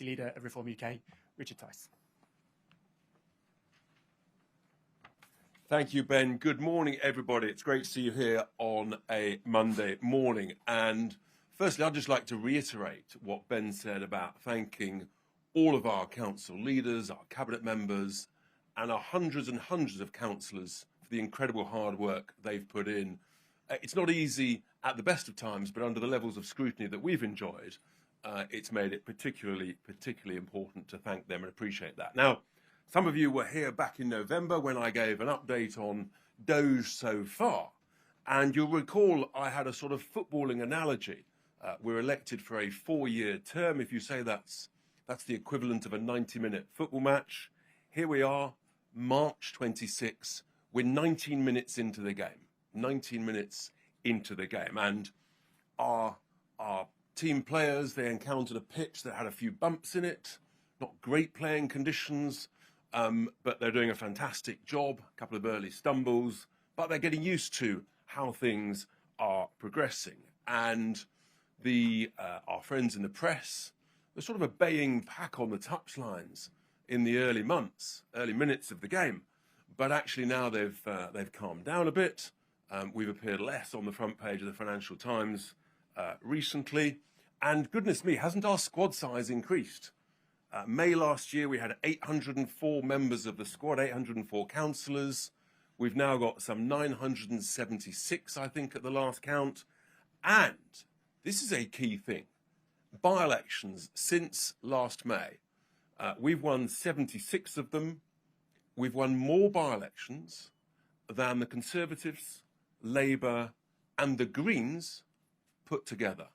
leader of Reform UK, Richard Tice. Thank you, Ben. Good morning, everybody. It's great to see you here on a Monday morning. And firstly, I'd just like to reiterate what Ben said about thanking all of our council leaders, our cabinet members, and our hundreds and hundreds of councillors for the incredible hard work they've put in. It's not easy at the best of times, but under the levels of scrutiny that we've enjoyed, it's made it particularly important to thank them and appreciate that. Now, some of you were here back in November when I gave an update on DOGE so far, and you'll recall I had a sort of footballing analogy. We're elected for a 4-year term. If you say that's the equivalent of a 90-minute football match. Here we are, March 26. We're 19 minutes into the game. 19 minutes into the game, and our team players, they encountered a pitch that had a few bumps in it, not great playing conditions, but they're doing a fantastic job, a couple of early stumbles, but they're getting used to how things are progressing. And our friends in the press, they're sort of a baying pack on the touchlines in the early minutes of the game, but actually now they've calmed down a bit. We've appeared less on the front page of the Financial Times recently. And goodness me, hasn't our squad size increased? May last year, we had 804 members of the squad, 804 councillors. We've now got some 976, I think, at the last count. And this is a key thing. By-elections since last May. We've won 76 of them. We've won more by-elections than the Conservatives, Labour and the Greens put together.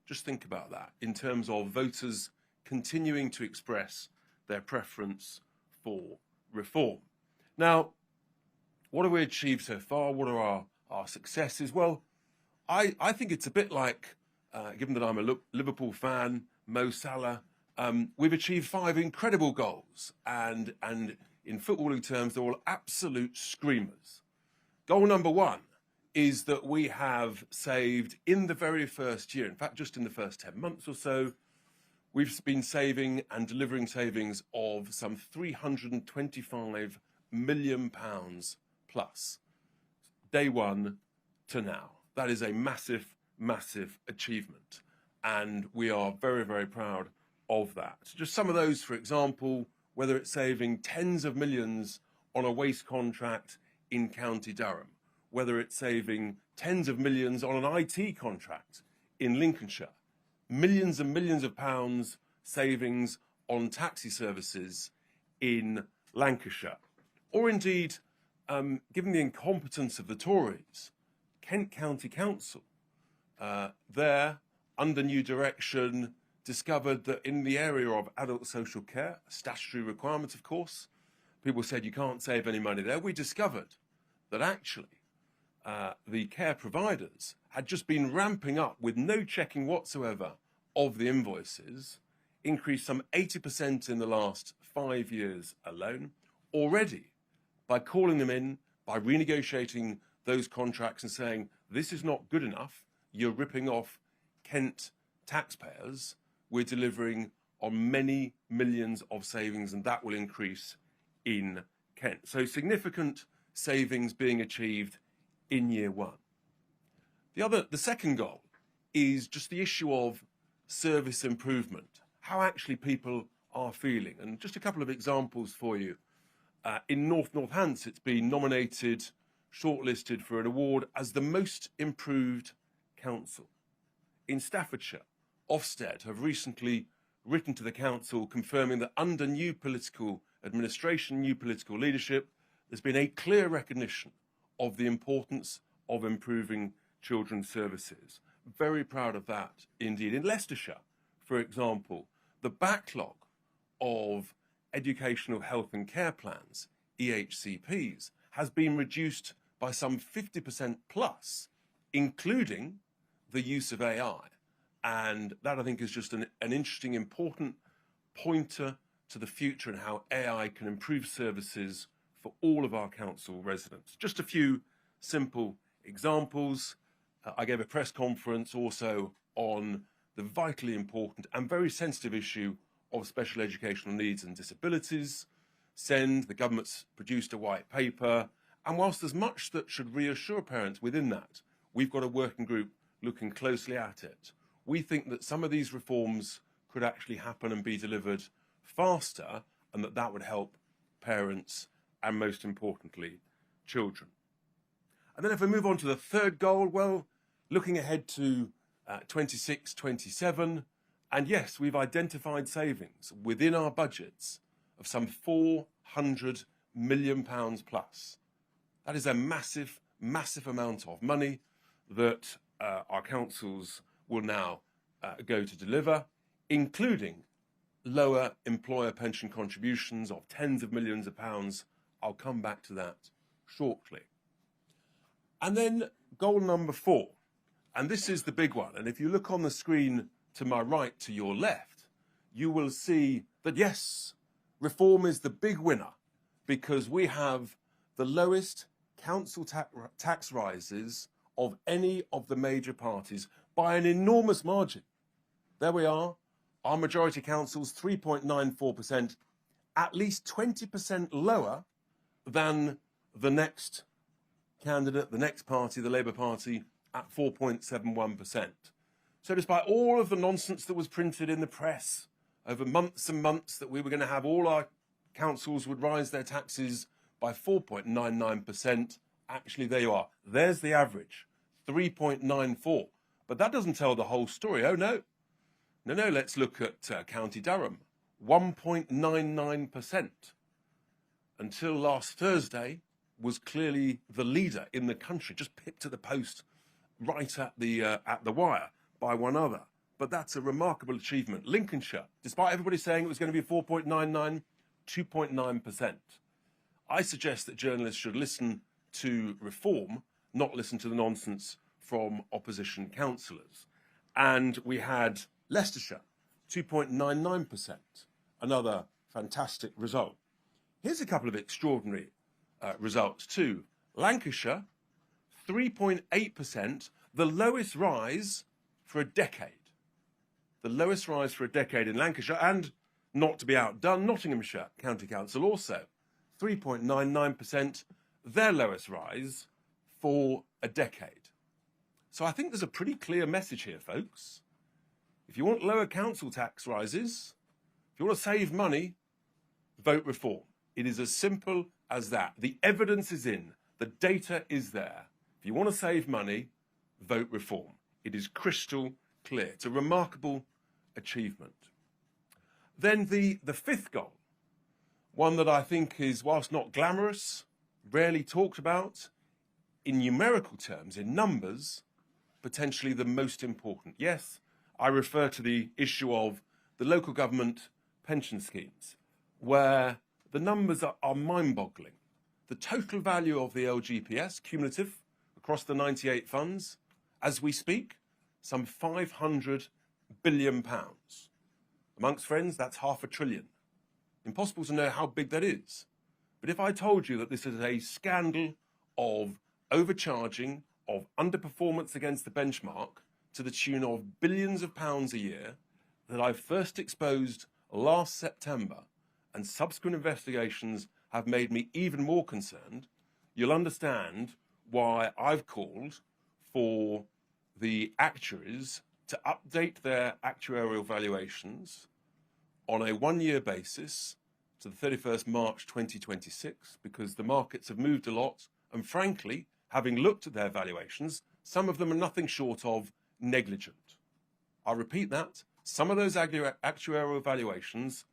Just think about that in terms of voters continuing to express their preference for reform. Now, what have we achieved so far? What are our successes? Well, I think it's a bit like, given that I'm a Liverpool fan, Mo Salah, we've achieved 5 incredible goals. And in footballing terms, they're all absolute screamers. Goal number 1 is that we have saved in the very first year, in fact, just in the first 10 months or so, we've been saving and delivering savings of some £325 million plus, day one to now. That is a massive, massive achievement. And we are very, very proud of that. Just some of those, for example, whether it's saving tens of millions on a waste contract in County Durham, whether it's saving tens of millions on an IT contract in Lincolnshire, millions and millions of pounds savings on taxi services in Lancashire, or indeed, given the incompetence of the Tories, Kent County Council, there, under new direction, discovered that in the area of adult social care, a statutory requirement, of course, people said you can't save any money there. We discovered that actually the care providers had just been ramping up with no checking whatsoever of the invoices, increased some 80% in the last 5 years alone, already by calling them in, by renegotiating those contracts and saying, this is not good enough, you're ripping off Kent taxpayers, we're delivering on many millions of savings, and that will increase in Kent. So significant savings being achieved in year 1. The second goal is just the issue of service improvement, how actually people are feeling. And just a couple of examples for you. In Northants, it's been nominated, shortlisted for an award as the most improved council. In Staffordshire, Ofsted have recently written to the council confirming that under new political administration, new political leadership, there's been a clear recognition of the importance of improving children's services. Very proud of that indeed. In Leicestershire, for example, the backlog of educational health and care plans, EHCPs, has been reduced by some 50% plus, including the use of AI. And that, I think, is just an interesting, important pointer to the future and how AI can improve services for all of our council residents. Just a few simple examples. I gave a press conference also on the vitally important and very sensitive issue of special educational needs and disabilities. The government's produced a white paper, and whilst there's much that should reassure parents within that, we've got a working group looking closely at it. We think that some of these reforms could actually happen and be delivered faster, and that would help parents and, most importantly, children. And then if we move on to the third goal, well, looking ahead to 26, 27, and yes, we've identified savings within our budgets of some £400 million plus. That is a massive, massive amount of money that our councils will now go to deliver, including lower employer pension contributions of tens of millions of pounds. I'll come back to that shortly. And then goal number 4, and this is the big one. And if you look on the screen to my right, to your left, you will see that, yes, reform is the big winner because we have the lowest council tax rises of any of the major parties by an enormous margin. There we are, our majority councils, 3.94%, at least 20% lower than the next candidate, the next party, the Labour Party, at 4.71%. So despite all of the nonsense that was printed in the press over months and months that we were going to have all our councils would rise their taxes by 4.99%, actually there you are. There's the average, 3.94. But that doesn't tell the whole story. Oh, no. No, let's look at County Durham, 1.99%. Until last Thursday, was clearly the leader in the country, just pipped to the post right at the wire by one other. But that's a remarkable achievement. Lincolnshire, despite everybody saying it was going to be 4.99, 2.9%. I suggest that journalists should listen to reform, not listen to the nonsense from opposition councillors. And we had Leicestershire, 2.99%, another fantastic result. Here's a couple of extraordinary results too. Lancashire, 3.8%, the lowest rise for a decade. The lowest rise for a decade in Lancashire, and not to be outdone, Nottinghamshire County Council also, 3.99%, their lowest rise for a decade. So I think there's a pretty clear message here, folks. If you want lower council tax rises, if you want to save money, vote reform. It is as simple as that. The evidence is in. The data is there. If you want to save money, vote reform. It is crystal clear. It's a remarkable achievement. Then the fifth goal, one that I think is, whilst not glamorous, rarely talked about, in numerical terms, in numbers, potentially the most important. Yes, I refer to the issue of the local government pension schemes, where the numbers are mind-boggling. The total value of the LGPS, cumulative, across the 98 funds, as we speak, some £500 billion. Amongst friends, that's £500 billion. Impossible to know how big that is. But if I told you that this is a scandal of overcharging, of underperformance against the benchmark, to the tune of billions of pounds a year, that I first exposed last September, and subsequent investigations have made me even more concerned, you'll understand why I've called for the actuaries to update their actuarial valuations on a one-year basis to the 31st March 2026, because the markets have moved a lot, and frankly, having looked at their valuations, some of them are nothing short of negligent. I'll repeat that. Some of those actuarial valuations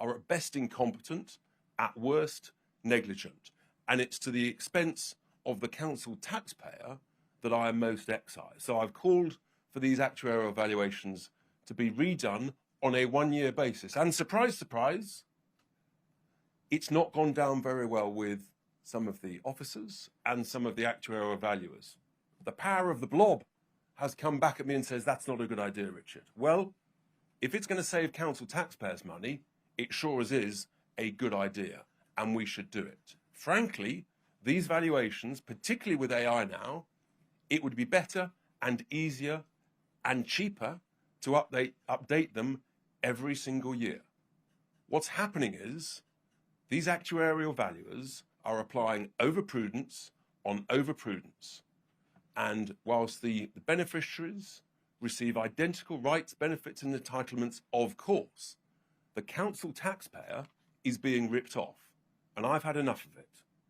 are at best incompetent, at worst negligent. And it's to the expense of the council taxpayer that I am most excised. So I've called for these actuarial valuations to be redone on a one-year basis. And surprise, surprise, it's not gone down very well with some of the officers and some of the actuarial valuers. The power of the blob has come back at me and says, that's not a good idea, Richard. Well, if it's going to save council taxpayers money, it sure as is a good idea, and we should do it. Frankly, these valuations, particularly with AI now, it would be better and easier and cheaper to update them every single year. What's happening is these actuarial valuers are applying overprudence on overprudence. And whilst the beneficiaries receive identical rights, benefits and entitlements, of course, the council taxpayer is being ripped off. And I've had enough of it.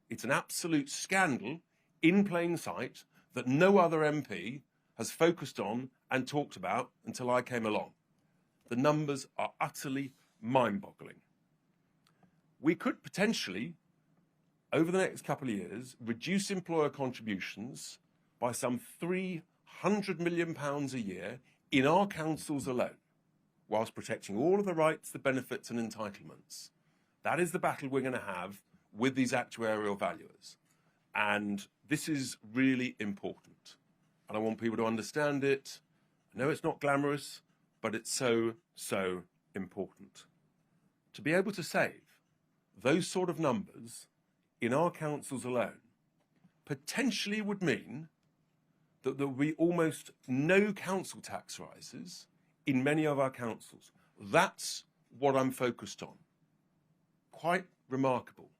It's an absolute scandal in plain sight that no other MP has focused on and talked about until I came along. The numbers are utterly mind-boggling. We could potentially, over the next couple of years, reduce employer contributions by some £300 million a year in our councils alone, whilst protecting all of the rights, the benefits and entitlements. That is the battle we're going to have with these actuarial valuers. And this is really important. And I want people to understand it. I know it's not glamorous, but it's so, so important. To be able to save those sort of numbers in our councils alone potentially would mean that there will be almost no council tax rises in many of our councils. That's what I'm focused on. Quite remarkable.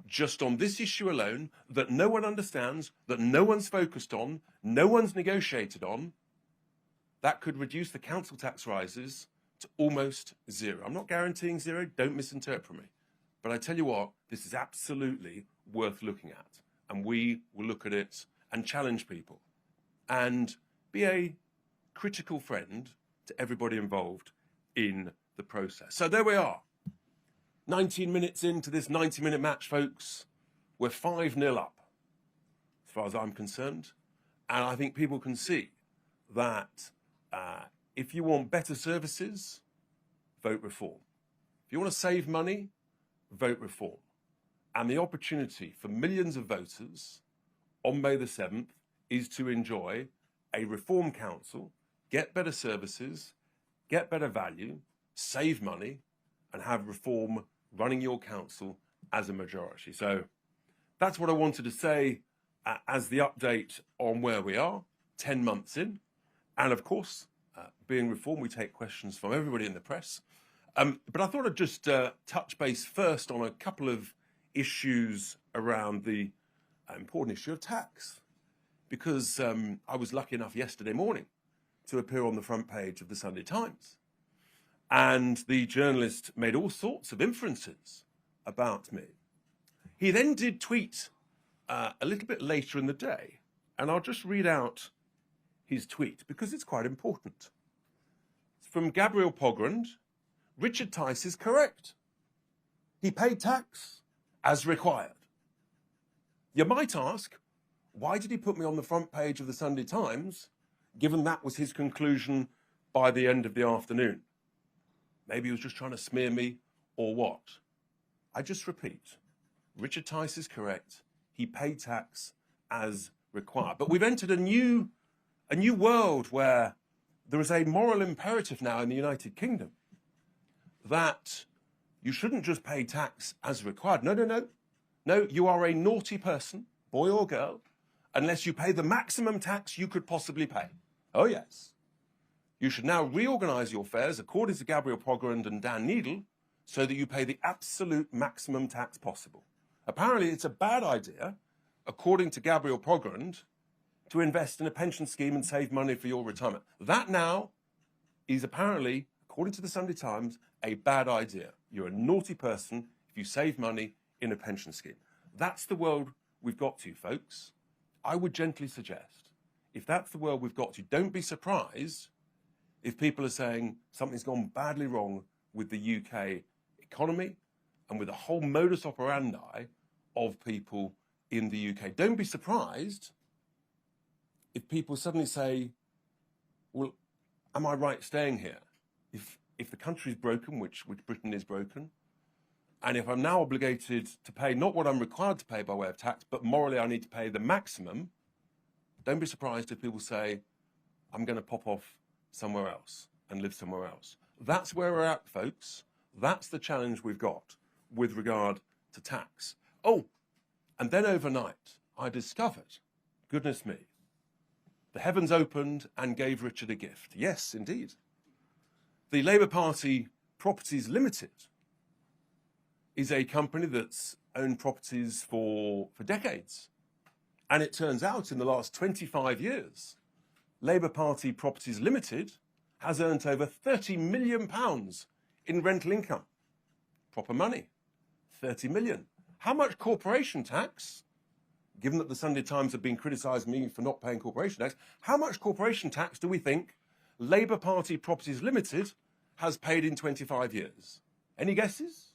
Just on this issue alone, that no one understands, that no one's focused on, no one's negotiated on, that could reduce the council tax rises to almost zero. I'm not guaranteeing zero, don't misinterpret me. But I tell you what, this is absolutely worth looking at. And we will look at it and challenge people and be a critical friend to everybody involved in the process. So there we are. 19 minutes into this 90-minute match, folks. We're 5-0 up, as far as I'm concerned. And I think people can see that if you want better services, vote reform. If you want to save money, vote reform. And the opportunity for millions of voters on May the 7th is to enjoy a reform council, get better services, get better value, save money, and have reform running your council as a majority. So that's what I wanted to say as the update on where we are, 10 months in. And of course, being reform, we take questions from everybody in the press. But I thought I'd just touch base first on a couple of issues around the important issue of tax. Because I was lucky enough yesterday morning to appear on the front page of the Sunday Times. And the journalist made all sorts of inferences about me. He then did tweet a little bit later in the day, and I'll just read out his tweet because it's quite important. It's from Gabriel Pogrund. Richard Tice is correct. He paid tax as required. You might ask, why did he put me on the front page of the Sunday Times, given that was his conclusion by the end of the afternoon? Maybe he was just trying to smear me, or what? I just repeat, Richard Tice is correct. He paid tax as required. But we've entered a new world where there is a moral imperative now in the United Kingdom that you shouldn't just pay tax as required. No, no, no. No, you are a naughty person, boy or girl, unless you pay the maximum tax you could possibly pay. Oh, yes. You should now reorganise your fares, according to Gabriel Pogrund and Dan Needle, so that you pay the absolute maximum tax possible. Apparently, it's a bad idea, according to Gabriel Pogrund, to invest in a pension scheme and save money for your retirement. That now is apparently, according to the Sunday Times, a bad idea. You're a naughty person if you save money in a pension scheme. That's the world we've got to, folks. I would gently suggest, if that's the world we've got to, don't be surprised if people are saying something's gone badly wrong with the UK economy and with the whole modus operandi of people in the UK. Don't be surprised if people suddenly say, well, am I right staying here? If the country's broken, which Britain is broken, and if I'm now obligated to pay not what I'm required to pay by way of tax, but morally I need to pay the maximum, don't be surprised if people say, I'm going to pop off somewhere else and live somewhere else. That's where we're at, folks. That's the challenge we've got with regard to tax. Oh, and then overnight, I discovered, goodness me, the heavens opened and gave Richard a gift. Yes, indeed. The Labour Party Properties Limited is a company that's owned properties for decades. And it turns out in the last 25 years, Labour Party Properties Limited has earned over £30 million in rental income. Proper money, 30 million. How much corporation tax, given that the Sunday Times have been criticising me for not paying corporation tax, how much corporation tax do we think Labour Party Properties Limited has paid in 25 years? Any guesses?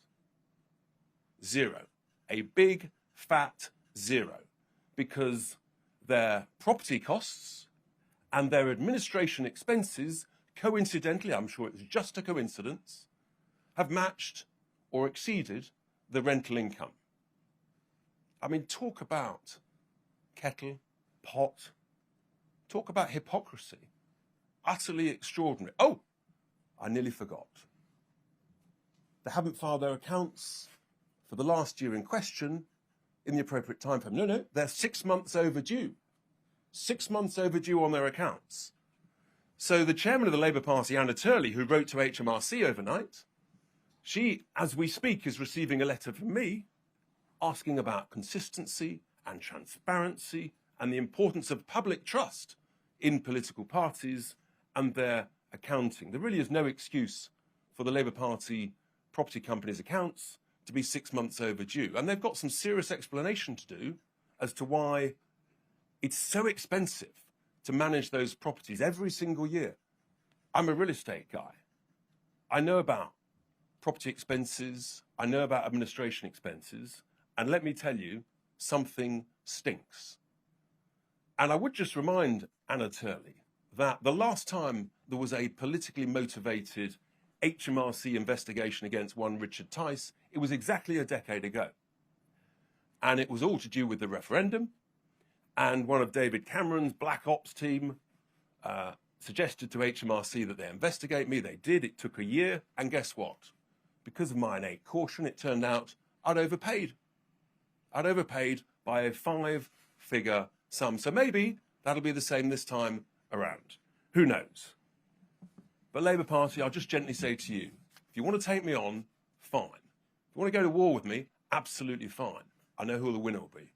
Zero. A big, fat zero. Because their property costs and their administration expenses, coincidentally, I'm sure it was just a coincidence, have matched or exceeded the rental income. I mean, talk about kettle, pot, talk about hypocrisy. Utterly extraordinary. Oh, I nearly forgot. They haven't filed their accounts for the last year in question in the appropriate time frame. No, they're 6 months overdue. 6 months overdue on their accounts. So the chairman of the Labour Party, Anna Turley, who wrote to HMRC overnight, she, as we speak, is receiving a letter from me asking about consistency and transparency and the importance of public trust in political parties and their accounting. There really is no excuse for the Labour Party property company's accounts to be 6 months overdue. And they've got some serious explanation to do as to why it's so expensive to manage those properties every single year. I'm a real estate guy. I know about property expenses. I know about administration expenses. And let me tell you, something stinks. And I would just remind Anna Turley that the last time there was a politically motivated HMRC investigation against one Richard Tice, it was exactly a decade ago. And it was all to do with the referendum. And one of David Cameron's Black Ops team suggested to HMRC that they investigate me. They did. It took a year. And guess what? Because of my innate caution, it turned out I'd overpaid. I'd overpaid by a 5-figure sum. So maybe that'll be the same this time around. Who knows? But Labour Party, I'll just gently say to you, if you want to take me on, fine. If you want to go to war with me, absolutely fine. I know who the winner will be.